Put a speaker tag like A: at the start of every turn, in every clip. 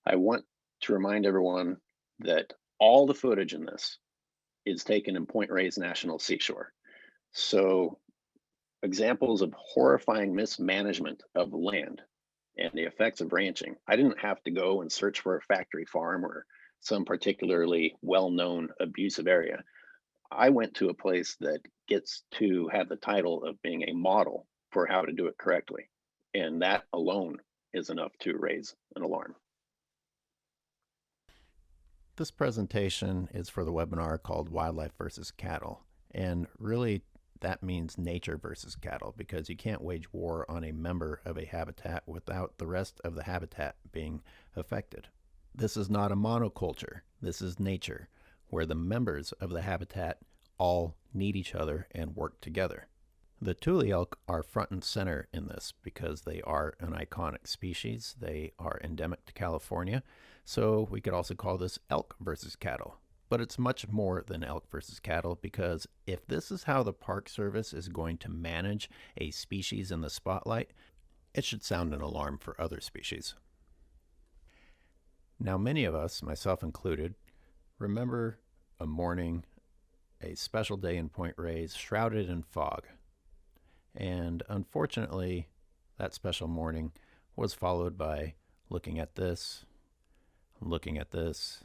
A: I want to remind everyone that all the footage in this is taken in Point Reyes National Seashore. So, examples of horrifying mismanagement of land and the effects of ranching. I didn't have to go and search for a factory farm or some particularly well known abusive area. I went to a place that gets to have the title of being a model for how to do it correctly. And that alone is enough to raise an alarm.
B: This presentation is for the webinar called Wildlife versus Cattle. And really, that means nature versus cattle because you can't wage war on a member of a habitat without the rest of the habitat being affected. This is not a monoculture. This is nature, where the members of the habitat all need each other and work together. The Tule elk are front and center in this because they are an iconic species. They are endemic to California, so we could also call this elk versus cattle. But it's much more than elk versus cattle because if this is how the Park Service is going to manage a species in the spotlight, it should sound an alarm for other species. Now, many of us, myself included, remember a morning, a special day in Point Reyes, shrouded in fog. And unfortunately, that special morning was followed by looking at this, looking at this,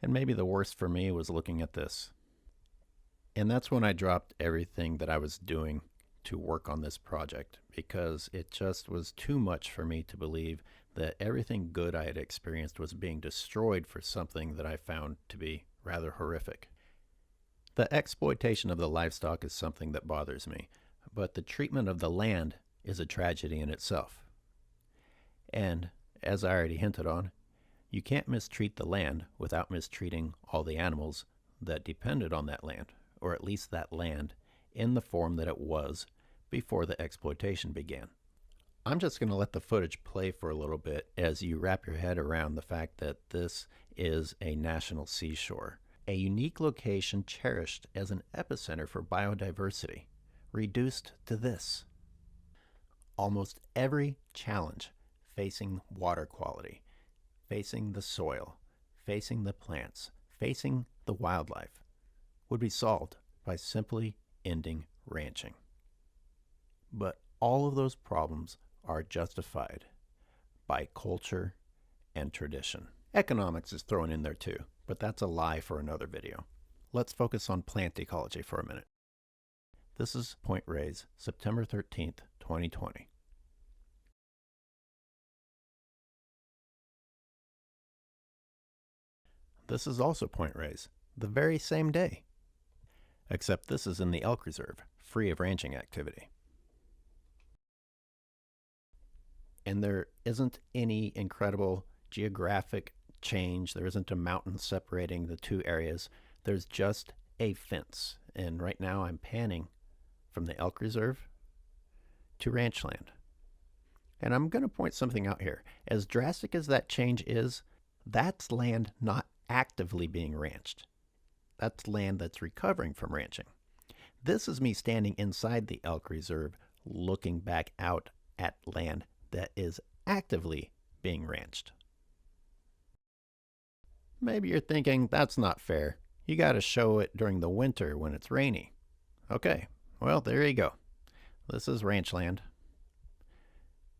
B: and maybe the worst for me was looking at this. And that's when I dropped everything that I was doing to work on this project because it just was too much for me to believe that everything good I had experienced was being destroyed for something that I found to be rather horrific. The exploitation of the livestock is something that bothers me, but the treatment of the land is a tragedy in itself. And, as I already hinted on, you can't mistreat the land without mistreating all the animals that depended on that land, or at least that land in the form that it was before the exploitation began. I'm just going to let the footage play for a little bit as you wrap your head around the fact that this is a national seashore, a unique location cherished as an epicenter for biodiversity, reduced to this. Almost every challenge facing water quality, facing the soil, facing the plants, facing the wildlife would be solved by simply ending ranching. But all of those problems are justified by culture and tradition. Economics is thrown in there too, but that's a lie for another video. Let's focus on plant ecology for a minute. This is Point Reyes, September 13th, 2020. This is also Point Reyes, the very same day, except this is in the elk reserve, free of ranching activity. And there isn't any incredible geographic change. There isn't a mountain separating the two areas. There's just a fence. And right now I'm panning from the elk reserve to ranch land. And I'm going to point something out here. As drastic as that change is, that's land not actively being ranched. That's land that's recovering from ranching. This is me standing inside the elk reserve looking back out at land that is actively being ranched. Maybe you're thinking, that's not fair. You got to show it during the winter when it's rainy. Okay, well, there you go. This is ranch land,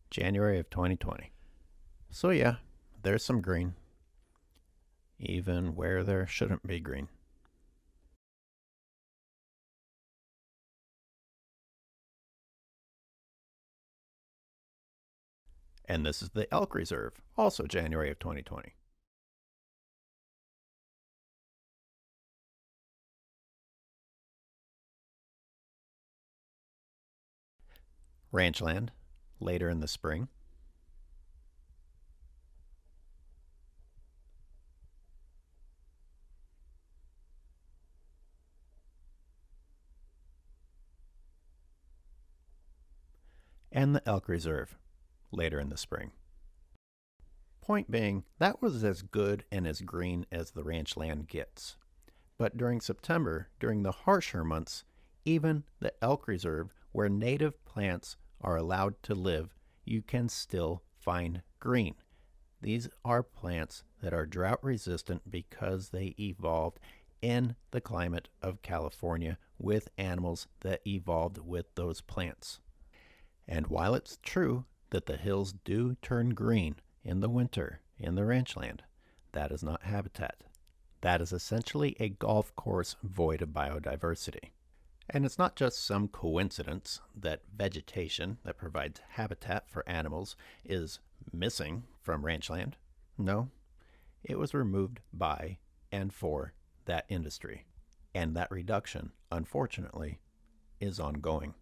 B: January of 2020. So yeah, there's some green, even where there shouldn't be green. And this is the elk reserve, also January of 2020. Ranchland, later in the spring. And the elk reserve, later in the spring. Point being, that was as good and as green as the ranch land gets. But during September, during the harsher months, Even the elk reserve, where native plants are allowed to live, you can still find green. These are plants that are drought resistant because they evolved in the climate of California with animals that evolved with those plants. And while it's true that the hills do turn green in the winter in the ranchland, that is not habitat. That is essentially a golf course void of biodiversity. And it's not just some coincidence that vegetation that provides habitat for animals is missing from ranchland. No, it was removed by and for that industry. And that reduction, unfortunately, is ongoing.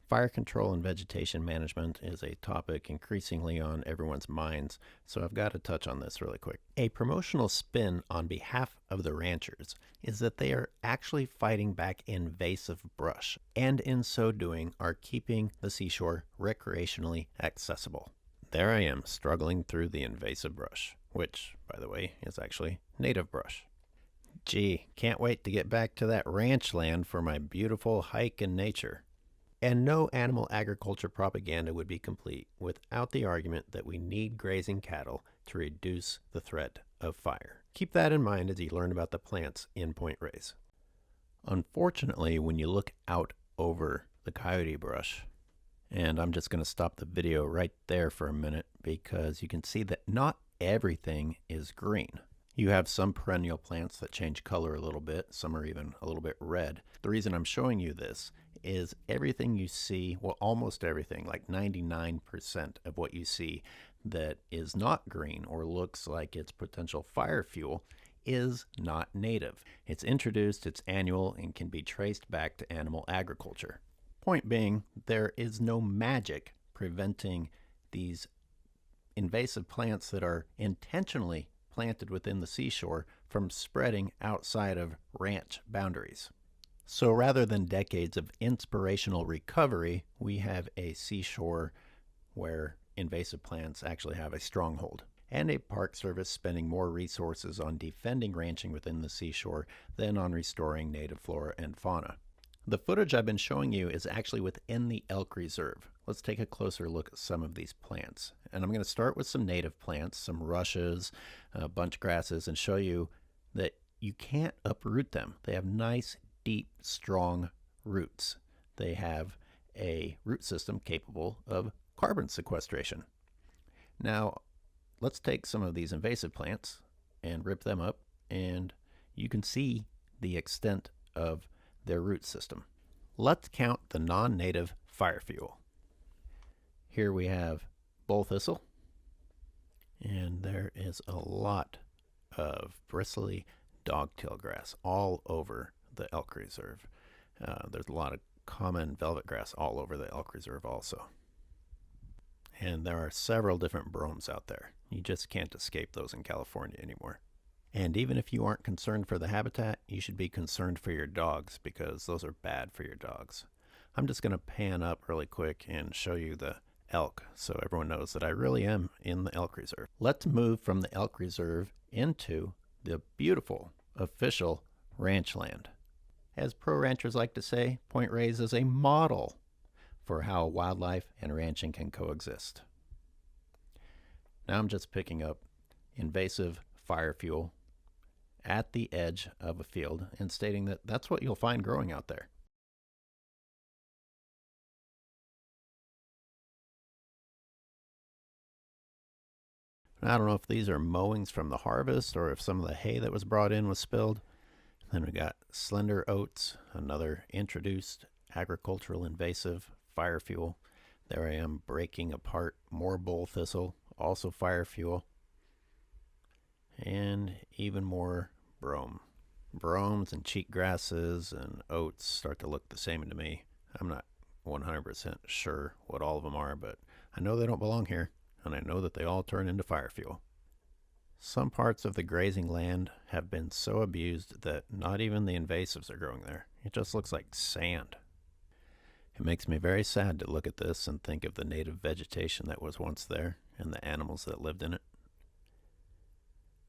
B: Fire control and vegetation management is a topic increasingly on everyone's minds, so I've got to touch on this really quick. A promotional spin on behalf of the ranchers is that they are actually fighting back invasive brush, and in so doing are keeping the seashore recreationally accessible. There I am, struggling through the invasive brush, which, by the way, is actually native brush. Gee, can't wait to get back to that ranch land for my beautiful hike in nature. And no animal agriculture propaganda would be complete without the argument that we need grazing cattle to reduce the threat of fire. Keep that in mind as you learn about the plants in Point Reyes. Unfortunately, when you look out over the coyote brush, and I'm just going to stop the video right there for a minute because you can see that not everything is green. You have some perennial plants that change color a little bit. Some are even a little bit red. The reason I'm showing you this is everything you see, well, almost everything, like 99% of what you see that is not green or looks like it's potential fire fuel is not native. It's introduced, it's annual, and can be traced back to animal agriculture. Point being, there is no magic preventing these invasive plants that are intentionally planted within the seashore from spreading outside of ranch boundaries. So rather than decades of inspirational recovery, we have a seashore where invasive plants actually have a stronghold, and a park service spending more resources on defending ranching within the seashore than on restoring native flora and fauna. The footage I've been showing you is actually within the elk reserve. Let's take a closer look at some of these plants. And I'm going to start with some native plants, some rushes, bunch grasses, and show you that you can't uproot them. They have nice, deep, strong roots. They have a root system capable of carbon sequestration. Now, let's take some of these invasive plants and rip them up, and you can see the extent of their root system. Let's count the non-native fire fuel. Here we have bull thistle, and there is a lot of bristly dogtail grass all over the elk reserve. There's a lot of common velvet grass all over the elk reserve also. And there are several different bromes out there. You just can't escape those in California anymore. And even if you aren't concerned for the habitat, you should be concerned for your dogs because those are bad for your dogs. I'm just going to pan up really quick and show you the elk so everyone knows that I really am in the elk reserve. Let's move from the elk reserve into the beautiful official ranch land. As pro ranchers like to say, Point Reyes is a model for how wildlife and ranching can coexist. Now I'm just picking up invasive fire fuel at the edge of a field and stating that that's what you'll find growing out there. I don't know if these are mowings from the harvest or if some of the hay that was brought in was spilled. Then we got Slender Oats, another introduced agricultural invasive fire fuel. There I am breaking apart more bull thistle, also fire fuel. And even more brome. Bromes and cheat grasses and oats start to look the same to me. I'm not 100% sure what all of them are, but I know they don't belong here, and I know that they all turn into fire fuel. Some parts of the grazing land have been so abused that not even the invasives are growing there. It just looks like sand. It makes me very sad to look at this and think of the native vegetation that was once there and the animals that lived in it.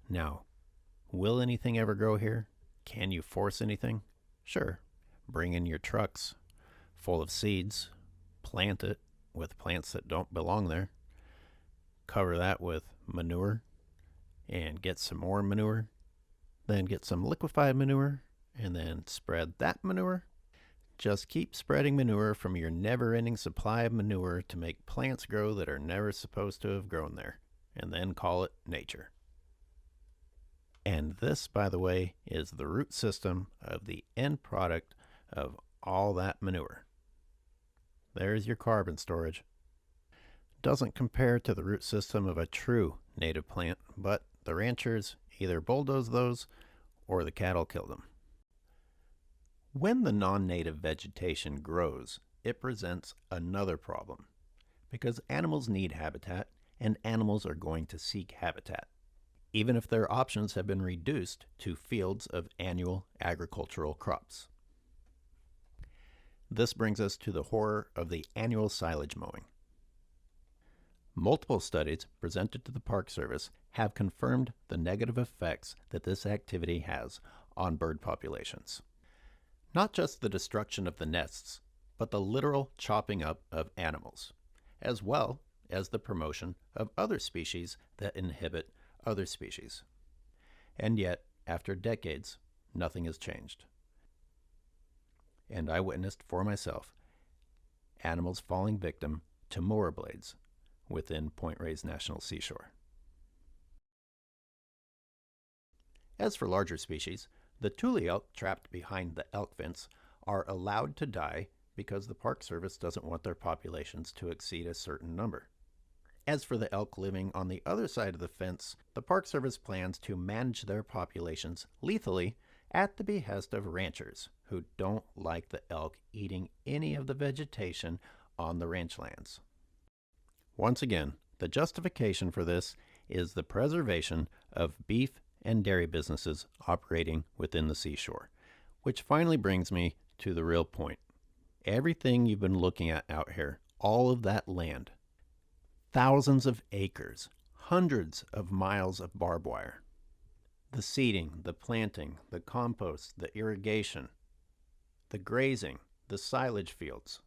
B: Now, will anything ever grow here? Can you force anything? Sure, bring in your trucks, full of seeds, plant it with plants that don't belong there, cover that with manure, and get some more manure, then get some liquefied manure, and then spread that manure. Just keep spreading manure from your never-ending supply of manure to make plants grow that are never supposed to have grown there, and then call it nature. And this, by the way, is the root system of the end product of all that manure. There's your carbon storage. Doesn't compare to the root system of a true native plant, but the ranchers either bulldoze those or the cattle kill them. When the non-native vegetation grows, it presents another problem, because animals need habitat, and animals are going to seek habitat, even if their options have been reduced to fields of annual agricultural crops. This brings us to the horror of the annual silage mowing. Multiple studies presented to the Park Service have confirmed the negative effects that this activity has on bird populations. Not just the destruction of the nests, but the literal chopping up of animals, as well as the promotion of other species that inhibit other species. And yet, after decades, nothing has changed. And I witnessed for myself animals falling victim to mower blades within Point Reyes National Seashore. As for larger species, the tule elk trapped behind the elk fence are allowed to die because the Park Service doesn't want their populations to exceed a certain number. As for the elk living on the other side of the fence, the Park Service plans to manage their populations lethally at the behest of ranchers who don't like the elk eating any of the vegetation on the ranch lands. Once again, the justification for this is the preservation of beef and dairy businesses operating within the seashore, which finally brings me to the real point. Everything you've been looking at out here, all of that land, thousands of acres, hundreds of miles of barbed wire, the seeding, the planting, the compost, the irrigation, the grazing, the silage fields,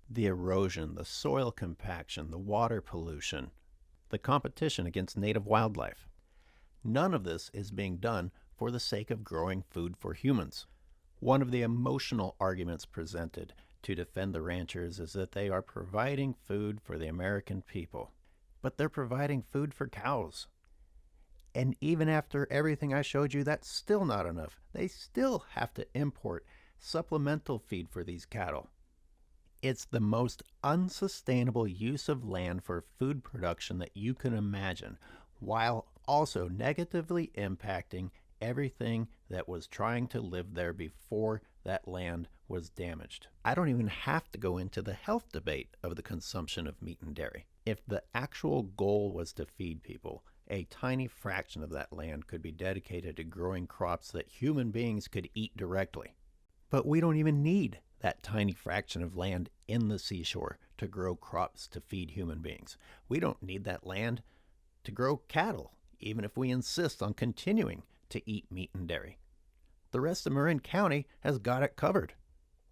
B: the erosion, the soil compaction, the water pollution, the competition against native wildlife. None of this is being done for the sake of growing food for humans. One of the emotional arguments presented to defend the ranchers is that they are providing food for the American people, but they're providing food for cows. And even after everything I showed you, that's still not enough. They still have to import supplemental feed for these cattle. It's the most unsustainable use of land for food production that you can imagine, while also negatively impacting everything that was trying to live there before that land was damaged. I don't even have to go into the health debate of the consumption of meat and dairy. If the actual goal was to feed people, a tiny fraction of that land could be dedicated to growing crops that human beings could eat directly. But we don't even need that tiny fraction of land in the seashore to grow crops to feed human beings. We don't need that land to grow cattle, even if we insist on continuing to eat meat and dairy. The rest of Marin County has got it covered.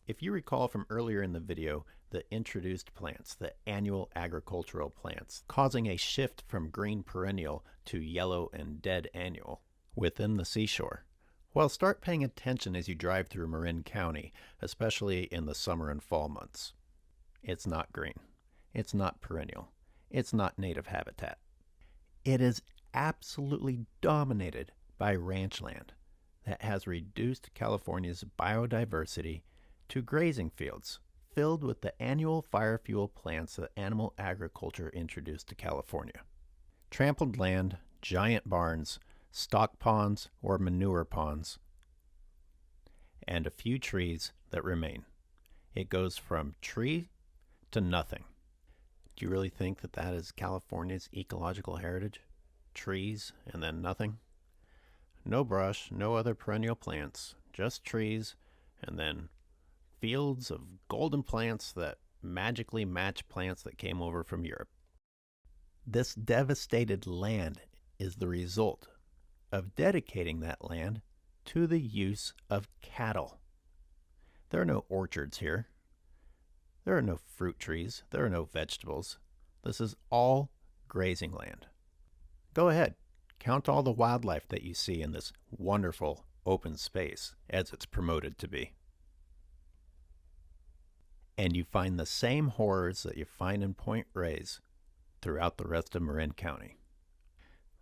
B: If you recall from earlier in the video, the introduced plants, the annual agricultural plants, causing a shift from green perennial to yellow and dead annual within the seashore. Well, start paying attention as you drive through Marin County, especially in the summer and fall months. It's not green. It's not perennial. It's not native habitat. It is absolutely dominated by ranch land that has reduced California's biodiversity to grazing fields filled with the annual fire fuel plants that animal agriculture introduced to California. Trampled land, giant barns, stock ponds or manure ponds, and a few trees that remain. It goes from tree to nothing. Do you really think that that is California's ecological heritage? Trees and then nothing? No brush, no other perennial plants, just trees, and then fields of golden plants that magically match plants that came over from Europe. This devastated land is the result of dedicating that land to the use of cattle. There are no orchards here. There are no fruit trees. There are no vegetables. This is all grazing land. Go ahead, count all the wildlife that you see in this wonderful open space, as it's promoted to be. And you find the same horrors that you find in Point Reyes throughout the rest of Marin County.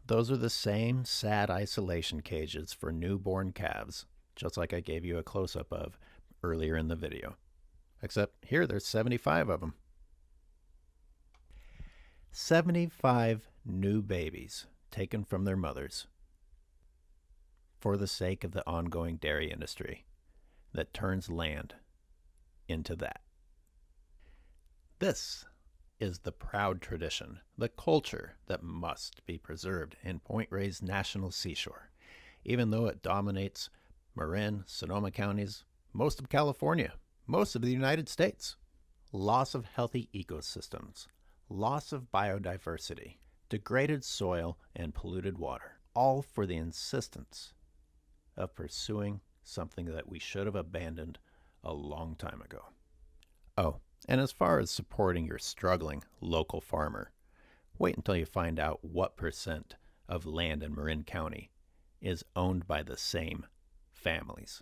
B: Those are the same sad isolation cages for newborn calves, just like I gave you a close-up of earlier in the video. Except here there's 75 of them. 75 new babies taken from their mothers for the sake of the ongoing dairy industry that turns land into that. This is the proud tradition, the culture that must be preserved in Point Reyes National Seashore, even though it dominates Marin, Sonoma counties, most of California, most of the United States. Loss of healthy ecosystems, loss of biodiversity, degraded soil, and polluted water, all for the insistence of pursuing something that we should have abandoned a long time ago. Oh, and as far as supporting your struggling local farmer, wait until you find out what % of land in Marin County is owned by the same families.